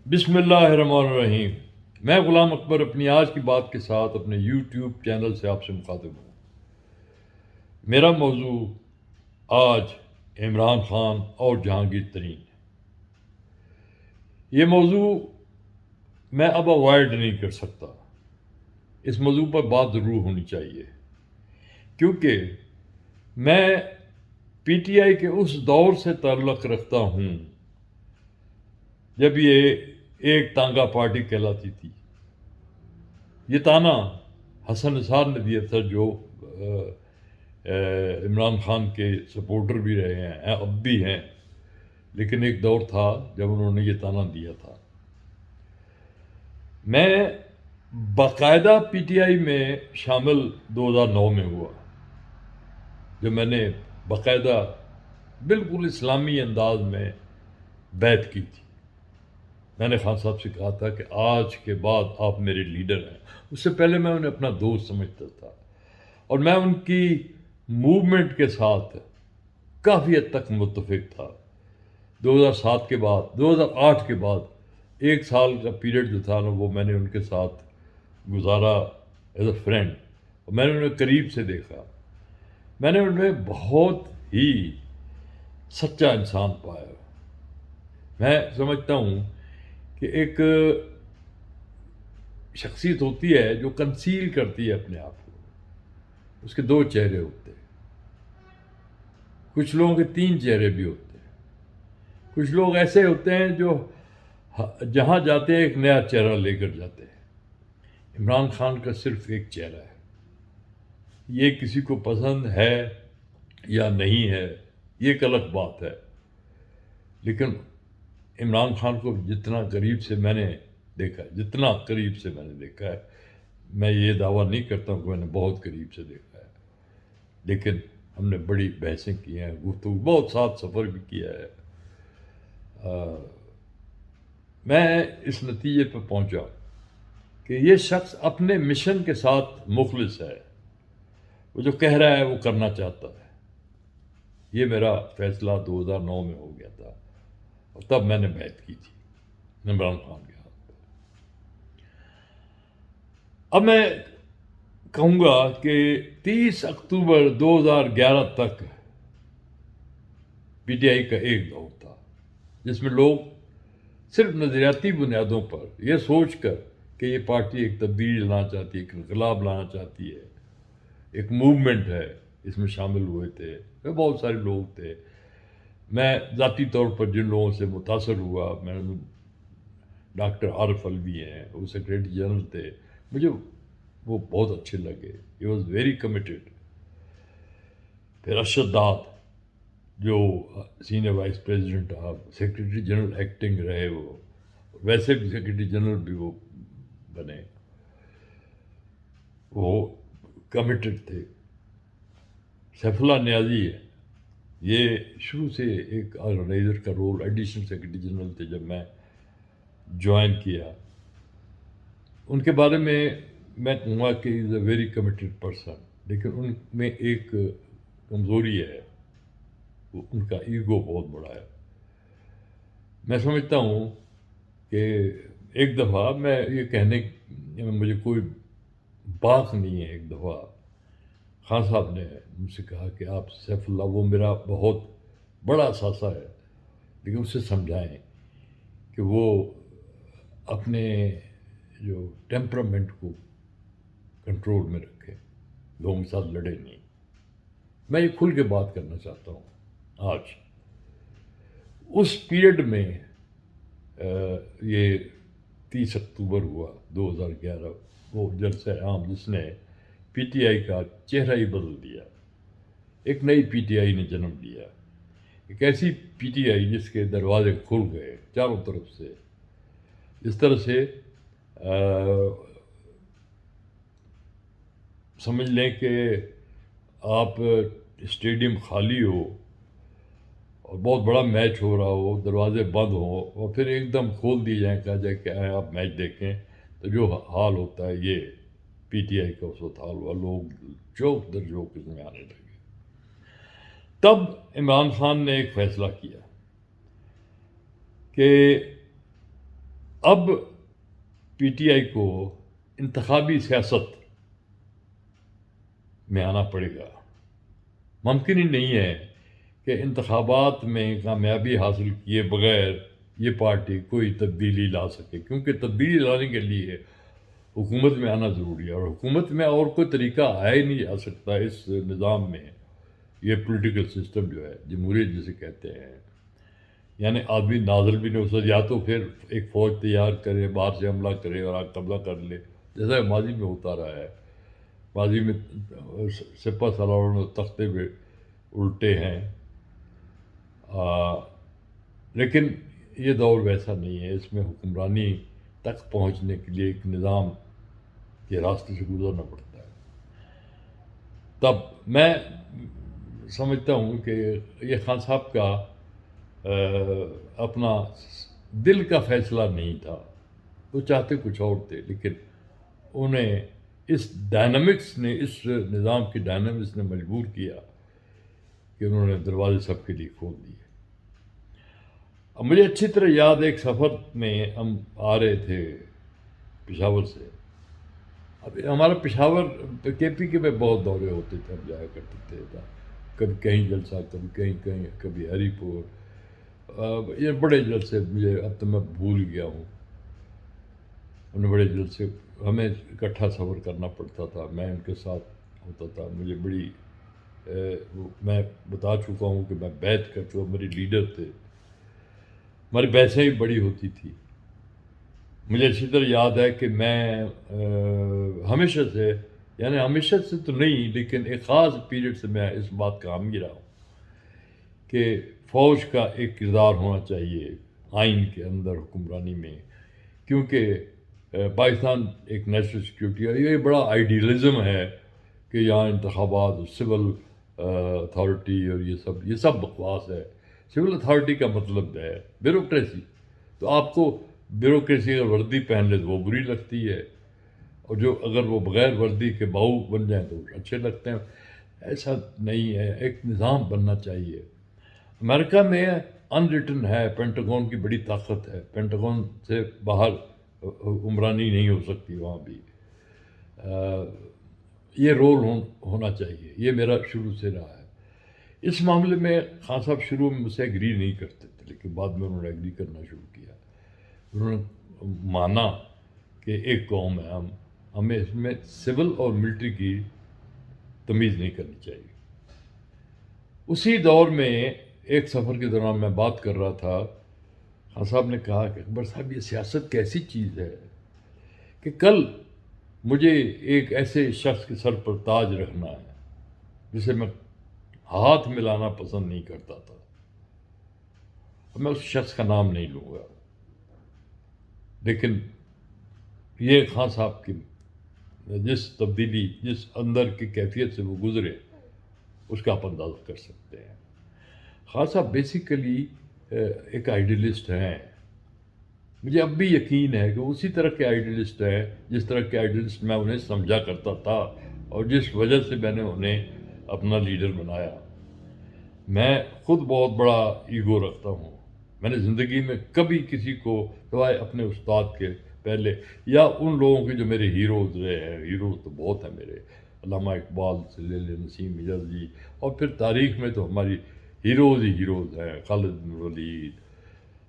بسم اللہ الرحمن الرحیم۔ میں غلام اکبر اپنی آج کی بات کے ساتھ اپنے یوٹیوب چینل سے آپ سے مخاطب ہوں۔ میرا موضوع آج عمران خان اور جہانگیر ترین ہے۔ یہ موضوع میں اب اوائڈ نہیں کر سکتا، اس موضوع پر بات ضرور ہونی چاہیے، کیونکہ میں پی ٹی آئی کے اس دور سے تعلق رکھتا ہوں جب یہ ایک تانگا پارٹی کہلاتی تھی۔ یہ تانا حسن نثار نے دیا تھا، جو عمران خان کے سپورٹر بھی رہے ہیں، اب بھی ہیں، لیکن ایک دور تھا جب انہوں نے یہ تانا دیا تھا۔ میں باقاعدہ پی ٹی آئی میں شامل 2009 میں ہوا، جو میں نے باقاعدہ بالکل اسلامی انداز میں بیعت کی تھی۔ میں نے خان صاحب سے کہا تھا کہ آج کے بعد آپ میرے لیڈر ہیں۔ اس سے پہلے میں انہیں اپنا دوست سمجھتا تھا، اور میں ان کی موومنٹ کے ساتھ کافی حد تک متفق تھا۔ 2007 کے بعد، 2008 کے بعد ایک سال کا پیریڈ جو تھا نا، وہ میں نے ان کے ساتھ گزارا ایز اے فرینڈ، اور میں نے انہیں قریب سے دیکھا۔ میں نے ان میں بہت ہی سچا انسان پایا۔ میں سمجھتا ہوں کہ ایک شخصیت ہوتی ہے جو کنسیل کرتی ہے اپنے آپ کو، اس کے دو چہرے ہوتے ہیں، کچھ لوگوں کے تین چہرے بھی ہوتے ہیں۔ کچھ لوگ ایسے ہوتے ہیں جو جہاں جاتے ہیں ایک نیا چہرہ لے کر جاتے ہیں۔ عمران خان کا صرف ایک چہرہ ہے، یہ کسی کو پسند ہے یا نہیں ہے یہ ایک الگ بات ہے، لیکن عمران خان کو جتنا قریب سے میں نے دیکھا ہے، جتنا قریب سے میں نے دیکھا ہے، میں یہ دعویٰ نہیں کرتا ہوں کہ میں نے بہت قریب سے دیکھا ہے، لیکن ہم نے بڑی بحثیں کی ہیں، گفتگو، بہت ساتھ سفر بھی کیا ہے۔ میں اس نتیجے پہ پہنچا کہ یہ شخص اپنے مشن کے ساتھ مخلص ہے، وہ جو کہہ رہا ہے وہ کرنا چاہتا ہے۔ یہ میرا فیصلہ 2009 میں ہو گیا تھا، اور تب میں نے بیعت کی تھی عمران خان کے ہاتھ پہ۔ اب میں کہوں گا کہ 30 اکتوبر 2011 تک پی ٹی آئی کا ایک دور تھا جس میں لوگ صرف نظریاتی بنیادوں پر یہ سوچ کر کہ یہ پارٹی ایک تبدیلی لانا چاہتی ہے، ایک انقلاب لانا چاہتی ہے، ایک موومنٹ ہے، اس میں شامل ہوئے تھے۔ بہت سارے لوگ تھے۔ میں ذاتی طور پر جن لوگوں سے متاثر ہوا، میں ڈاکٹر عارف الوی ہیں، وہ سیکریٹری جنرل تھے، مجھے وہ بہت اچھے لگے۔ He was very committed. پھر ارشد داد، جو senior vice president, secretary general acting رہے، وہ ویسے بھی سیکریٹری جنرل بھی وہ بنے، وہ کمیٹڈ تھے۔ سیف اللہ نیازی ہے، یہ شروع سے ایک آرگنائزر کا رول، ایڈیشنل سیکریٹری جنرل تھے جب میں جوائن کیا۔ ان کے بارے میں میں کہوں گا کہ از اے ویری کمیٹڈ پرسن، لیکن ان میں ایک کمزوری ہے، ان کا ایگو بہت بڑا ہے۔ میں سمجھتا ہوں کہ ایک دفعہ میں یہ کہنے مجھے کوئی بات نہیں ہے، ایک دفعہ خان صاحب نے مجھ سے کہا کہ آپ سیف اللہ، وہ میرا بہت بڑا اثاثہ ہے، لیکن اسے سمجھائیں کہ وہ اپنے جو ٹیمپرامنٹ کو کنٹرول میں رکھے، لوگوں کے ساتھ لڑے نہیں۔ میں یہ کھل کے بات کرنا چاہتا ہوں آج۔ اس پیریڈ میں یہ 30 اکتوبر ہوا 2011، وہ جلسہ عام جس نے پی ٹی آئی کا چہرہ ہی بدل دیا۔ ایک نئی پی ٹی آئی نے جنم لیا، ایک ایسی پی ٹی آئی جس کے دروازے کھل گئے چاروں طرف سے۔ اس طرح سے سمجھ لیں کہ آپ اسٹیڈیم خالی ہو اور بہت بڑا میچ ہو رہا ہو، دروازے بند ہوں، اور پھر ایک دم کھول دی جائیں، کہا جائے کہ آئیں آپ میچ دیکھیں، تو جو حال ہوتا ہے یہ پی ٹی آئی کا اس وقت حال ہوا۔ لوگ جوک در جوک اس میں آنے لگے۔ تب عمران خان نے ایک فیصلہ کیا کہ اب پی ٹی آئی کو انتخابی سیاست میں آنا پڑے گا. ممکن ہی نہیں ہے کہ انتخابات میں کامیابی حاصل کیے بغیر یہ پارٹی کوئی تبدیلی لا سکے، کیونکہ تبدیلی لانے کے لیے حکومت میں آنا ضروری ہے، اور حکومت میں اور کوئی طریقہ آیا ہی نہیں جا سکتا اس نظام میں. یہ پولیٹیکل سسٹم جو ہے، جمہوریت جسے کہتے ہیں، یعنی آدمی نازل بھی نہیں ہو سکتا، یا تو پھر ایک فوج تیار کرے، باہر سے حملہ کرے اور آگ قبضہ کر لے، جیسا ماضی میں ہوتا رہا ہے. ماضی میں سپہ سالاروں نے تختے پہ الٹے ہیں. لیکن یہ دور ویسا نہیں ہے، اس میں حکمرانی تک پہنچنے کے لیے ایک نظام کے راستے سے گزرنا پڑتا ہے. تب میں سمجھتا ہوں کہ یہ خان صاحب کا اپنا دل کا فیصلہ نہیں تھا، وہ چاہتے کچھ اور تھے، لیکن انہیں اس ڈائنامکس نے، اس نظام کی ڈائنامکس نے مجبور کیا کہ انہوں نے دروازے سب کے لیے کھول دیے. اب مجھے اچھی طرح یاد، ایک سفر میں ہم آ رہے تھے پشاور سے. اب ہمارا پشاور کے پی کے میں بہت دورے ہوتے تھے، ہم جایا کرتے تھے، کبھی کہیں جلسہ، کبھی کہیں، کبھی ہری پور. یہ بڑے جلسے، مجھے اب تو میں بھول گیا ہوں، انہیں بڑے جلسے ہمیں اکٹھا سفر کرنا پڑتا تھا، میں ان کے ساتھ ہوتا تھا. مجھے بڑی میں بتا چکا ہوں کہ میں بیعت کر چکا، میری لیڈر تھے، ہماری بحثیں ہی بڑی ہوتی تھی. مجھے اچھی طرح یاد ہے کہ میں ہمیشہ سے، یعنی ہمیشہ سے تو نہیں، لیکن ایک خاص پیریڈ سے میں اس بات کا حامی رہا ہوں کہ فوج کا ایک کردار ہونا چاہیے آئین کے اندر حکمرانی میں، کیونکہ پاکستان ایک نیشنل سیکورٹی ہے. یہ بڑا آئیڈیلزم ہے کہ یہاں انتخابات، سول اتھارٹی اور یہ سب بکواس ہے. سول اتھارٹی کا مطلب ہے بیوروکریسی. تو آپ کو بیوروکریسی اگر وردی پہن لے تو وہ بری لگتی ہے، اور جو اگر وہ بغیر وردی کے باؤ بن جائیں تو اچھے لگتے ہیں. ایسا نہیں ہے، ایک نظام بننا چاہیے. امریکہ میں ان ریٹن ہے، پینٹاگون کی بڑی طاقت ہے، پینٹاگون سے باہر حکمرانی نہیں ہو سکتی وہاں بھی. یہ رول ہونا چاہیے، یہ میرا شروع سے رہا ہے. اس معاملے میں خان صاحب شروع میں مجھ سے ایگری نہیں کرتے تھے، لیکن بعد میں انہوں نے ایگری کرنا شروع کیا. انہوں نے مانا کہ ایک قوم ہے، ہمیں اس میں سول اور ملٹری کی تمیز نہیں کرنی چاہیے. اسی دور میں ایک سفر کے دوران میں بات کر رہا تھا، خان صاحب نے کہا کہ اکبر صاحب، یہ سیاست کیسی چیز ہے کہ کل مجھے ایک ایسے شخص کے سر پر تاج رکھنا ہے جسے میں ہاتھ ملانا پسند نہیں کرتا تھا. میں اس شخص کا نام نہیں لوں گا، لیکن یہ خان صاحب کی جس تبدیلی، جس اندر کی کیفیت سے وہ گزرے، اس کا آپ اندازہ کر سکتے ہیں. خان صاحب بیسیکلی ایک آئیڈیلسٹ ہیں. مجھے اب بھی یقین ہے کہ اسی طرح کے آئیڈیلسٹ ہیں جس طرح کے آئیڈیلسٹ میں انہیں سمجھا کرتا تھا، اور جس وجہ سے میں نے انہیں اپنا لیڈر بنایا. میں خود بہت بڑا ایگو رکھتا ہوں. میں نے زندگی میں کبھی کسی کو سوائے اپنے استاد کے پہلے، یا ان لوگوں کے جو میرے ہیروز رہے ہیں، ہیروز تو بہت ہیں میرے، علامہ اقبال سے لے لے، نسیم اجاز جی، اور پھر تاریخ میں تو ہماری ہیروز ہی ہیروز ہیں، خالد بن ولید،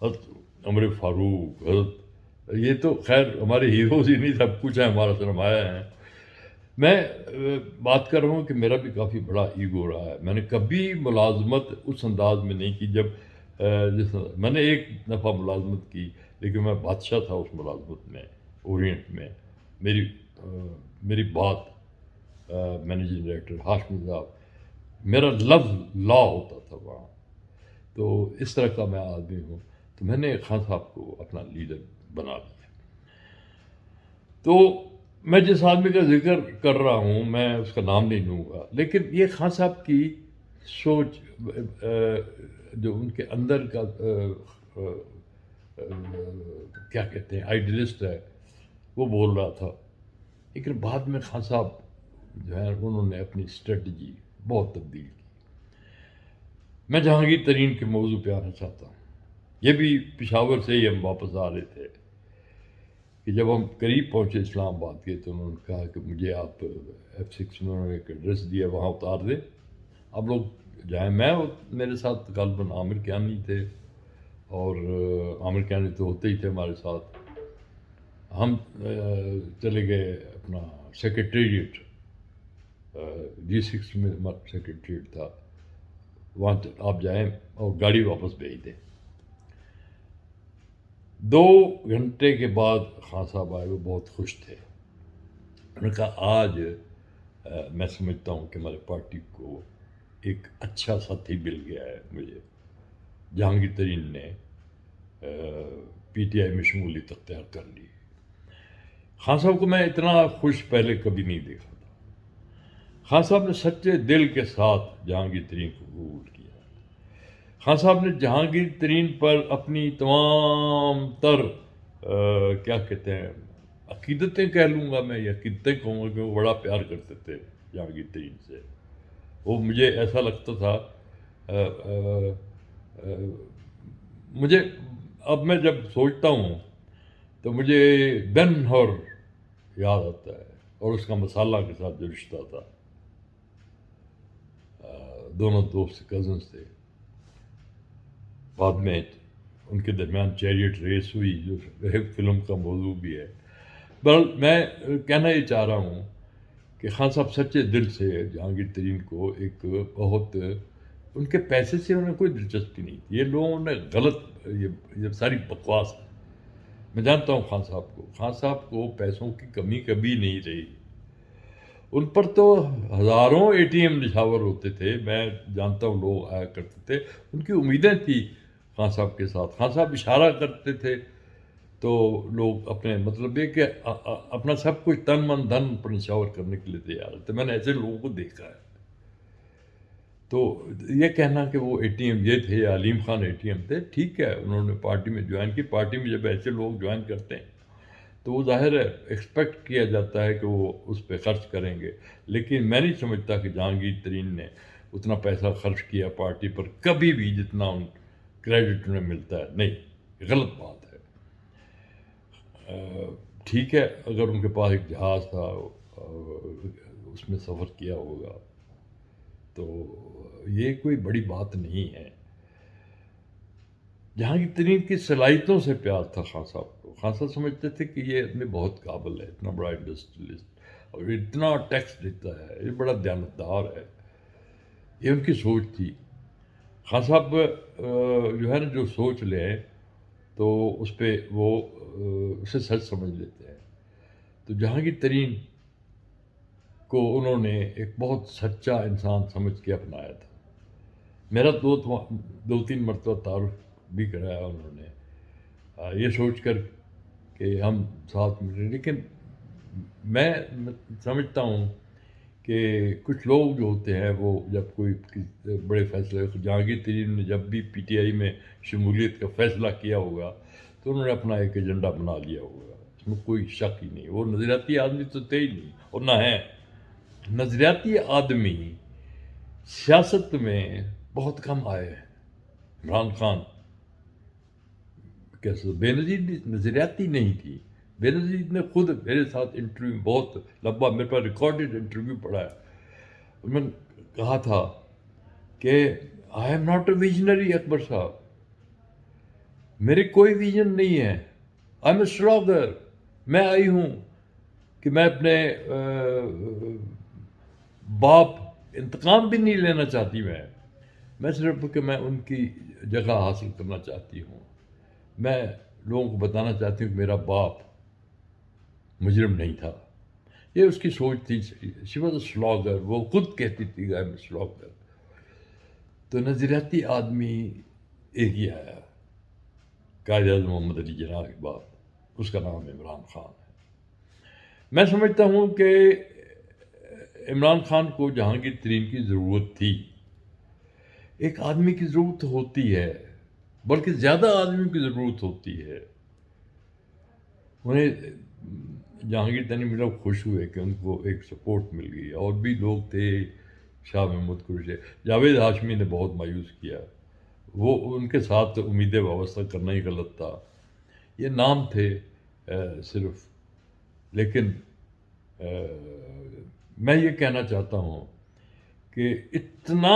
حضرت عمر فاروق، حضرت، یہ تو خیر ہمارے ہیروز ہی نہیں، سب کچھ ہے، ہمارا سرمایہ ہے. میں بات کر رہا ہوں کہ میرا بھی کافی بڑا ایگو رہا ہے. میں نے کبھی ملازمت اس انداز میں نہیں کی. جب میں نے ایک دفعہ ملازمت کی، لیکن میں بادشاہ تھا اس ملازمت میں، اورینٹ میں. میری بات مینیجنگ ڈائریکٹر ہاشمی صاحب، میرا لفظ لا ہوتا تھا وہاں. تو اس طرح کا میں آدمی ہوں. تو میں نے خان صاحب کو اپنا لیڈر بنا لیا. تو میں جس آدمی کا ذکر کر رہا ہوں، میں اس کا نام نہیں لوں گا، لیکن یہ خان صاحب کی سوچ، جو ان کے اندر کا کیا کہتے ہیں آئیڈیلسٹ ہے، وہ بول رہا تھا. لیکن بعد میں خان صاحب جو ہے انہوں نے اپنی اسٹریٹجی بہت تبدیل کی. میں جہانگیر ترین کے موضوع پہ آنا چاہتا ہوں. یہ بھی پشاور سے ہی ہم واپس آ رہے تھے. کہ جب ہم قریب پہنچے اسلام آباد کے تو انہوں نے کہا کہ مجھے آپ F6 میں انہوں نے ایک ایڈریس دیا وہاں اتار دیں، آپ لوگ جائیں۔ میں میرے ساتھ غالباً عامر کیانی تھے، اور عامر کیانی تو ہوتے ہی تھے ہمارے ساتھ۔ ہم چلے گئے اپنا سیکریٹریٹ، G6 میں ہمارا سیکریٹریٹ تھا، وہاں آپ جائیں اور گاڑی واپس بھیج دیں۔ 2 گھنٹے کے بعد خان صاحب آئے، وہ بہت خوش تھے۔ انہوں نے کہا آج میں سمجھتا ہوں کہ ہماری پارٹی کو ایک اچھا ساتھی مل گیا ہے مجھے۔ جہانگیر ترین نے PTI میں شمولیت اختیار کر لی۔ خان صاحب کو میں اتنا خوش پہلے کبھی نہیں دیکھا تھا۔ خان صاحب نے سچے دل کے ساتھ جہانگیر ترین کو قبول کیا۔ خان صاحب نے جہانگیر ترین پر اپنی تمام تر کیا کہتے ہیں عقیدتیں کہہ لوں گا میں، یا عقیدتیں کہوں گا، کہ وہ بڑا پیار کرتے تھے جہانگیر ترین سے۔ وہ مجھے ایسا لگتا تھا، مجھے اب میں جب سوچتا ہوں تو مجھے بن ہور یاد آتا ہے، اور اس کا مسالہ کے ساتھ جو رشتہ تھا۔ دونوں دوست کزنس تھے، بعد میں ان کے درمیان چیریٹ ریس ہوئی، جو ایک فلم کا موضوع بھی ہے۔ بہرحال میں کہنا یہ چاہ رہا ہوں کہ خان صاحب سچے دل سے جہانگیر ترین کو ایک بہت، ان کے پیسے سے انہیں کوئی دلچسپی نہیں تھی۔ یہ لوگوں نے غلط، یہ ساری بکواس ہے۔ میں جانتا ہوں خان صاحب کو پیسوں کی کمی کبھی نہیں رہی۔ ان پر تو ہزاروں ATM نشاور ہوتے تھے، میں جانتا ہوں، لوگ آیا کرتے تھے، ان کی امیدیں تھیں خان صاحب کے ساتھ۔ خان صاحب اشارہ کرتے تھے تو لوگ اپنے مطلب یہ کہ اپنا سب کچھ تن من دھن پر نشاور کرنے کے لیے تیار تھے۔ میں نے ایسے لوگوں کو دیکھا ہے۔ تو یہ کہنا کہ وہ ATM یہ تھے یا علیم خان ATM تھے، ٹھیک ہے، انہوں نے پارٹی میں جوائن کی۔ پارٹی میں جب ایسے لوگ جوائن کرتے ہیں تو وہ ظاہر ہے ایکسپیکٹ کیا جاتا ہے کہ وہ اس پہ خرچ کریں گے، لیکن میں نہیں سمجھتا کہ جہانگیر ترین نے اتنا پیسہ خرچ کیا پارٹی پر کبھی بھی جتنا کریڈٹ انہیں ملتا ہے۔ نہیں، غلط بات ہے۔ ٹھیک ہے، اگر ان کے پاس ایک جہاز تھا، اس میں سفر کیا ہوگا، تو یہ کوئی بڑی بات نہیں ہے۔ جہانگیر ترین کی صلاحیتوں سے پیار تھا خان صاحب کو۔ خان صاحب سمجھتے تھے کہ یہ آدمی بہت قابل ہے، اتنا بڑا انڈسٹریلسٹ، اور اتنا ٹیکس دیتا ہے، یہ بڑا دیانتدار ہے۔ یہ ان کی سوچ تھی۔ خان صاحب جو ہے نا، جو سوچ لیں تو اس پہ وہ اسے سچ سمجھ لیتے ہیں۔ تو جہانگیر ترین کو انہوں نے ایک بہت سچا انسان سمجھ کے اپنایا تھا۔ میرا 2-3 مرتبہ تعارف بھی کرایا انہوں نے، یہ سوچ کر کہ ہم ساتھ ملے۔ لیکن میں سمجھتا ہوں کہ کچھ لوگ جو ہوتے ہیں وہ جب کوئی بڑے فیصلے، جہانگیر ترین نے جب بھی PTI میں شمولیت کا فیصلہ کیا ہوگا تو انہوں نے اپنا ایک ایجنڈا بنا لیا ہوگا، اس میں کوئی شک ہی نہیں۔ وہ نظریاتی آدمی تو تھے ہی نہیں، اور نہ ہے۔ نظریاتی آدمی سیاست میں بہت کم آئے ہیں۔ عمران خان کیسے بے نظیر نظریاتی نہیں تھی۔ بے نظیر نے خود میرے ساتھ انٹرویو، بہت لمبا، میرے پاس ریکارڈڈ انٹرویو پڑا ہے، انہوں نے کہا تھا کہ I am not a visionary Akbar صاحب، میرے کوئی ویژن نہیں ہے، آئی ایم اے سلاگر۔ میں آئی ہوں کہ میں اپنے باپ، انتقام بھی نہیں لینا چاہتی، میں صرف کہ میں ان کی جگہ حاصل کرنا چاہتی ہوں۔ میں لوگوں کو بتانا چاہتی ہوں کہ میرا باپ مجرم نہیں تھا۔ یہ اس کی سوچ تھی۔ شی واز اے سلاگر، وہ خود کہتی تھی آئی ایم اے سلاگر۔ تو نظریاتی آدمی ایک ہی آیا، قائد اعظم محمد علی جناح کے بعد، اس کا نام عمران خان ہے۔ میں سمجھتا ہوں کہ عمران خان کو جہانگیر ترین کی ضرورت تھی۔ ایک آدمی کی ضرورت ہوتی ہے، بلکہ زیادہ آدمیوں کی ضرورت ہوتی ہے۔ انہیں جہانگیر ترین ملا خوش ہوئے کہ ان کو ایک سپورٹ مل گئی۔ اور بھی لوگ تھے، شاہ محمود قریشی، جاوید ہاشمی نے بہت مایوس کیا، وہ ان کے ساتھ امیدیں وابستہ کرنا ہی غلط تھا۔ یہ نام تھے صرف. لیکن میں یہ کہنا چاہتا ہوں کہ اتنا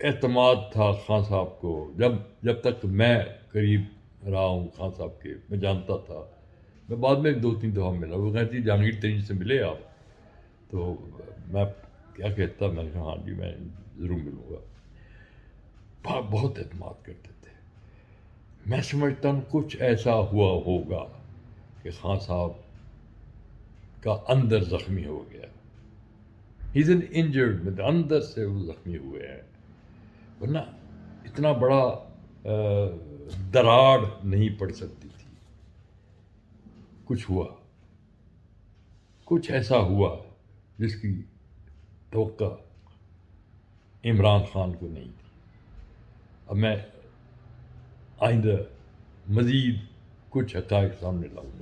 اعتماد تھا خان صاحب کو، جب تک میں قریب رہا ہوں خان صاحب کے، میں جانتا تھا. میں بعد میں 2-3 دفعہ ملا، وہ کہتی جہانگیر ترین سے ملے آپ؟ تو میں کیا کہتا، میں نے کہا ہاں جی میں ضرور ملوں گا. بہت اعتماد کرتے تھے. میں سمجھتا ہوں کچھ ایسا ہوا ہوگا کہ خان صاحب کا اندر زخمی ہو گیا. ہی از این انجرڈ، میں اندر سے وہ زخمی ہوئے ہیں، ورنہ اتنا بڑا دراڑ نہیں پڑ سکتی تھی. کچھ ہوا، کچھ ایسا ہوا جس کی توقع عمران خان کو نہیں تھی. اب میں آئندہ مزید کچھ حقائق سامنے لاؤں گا.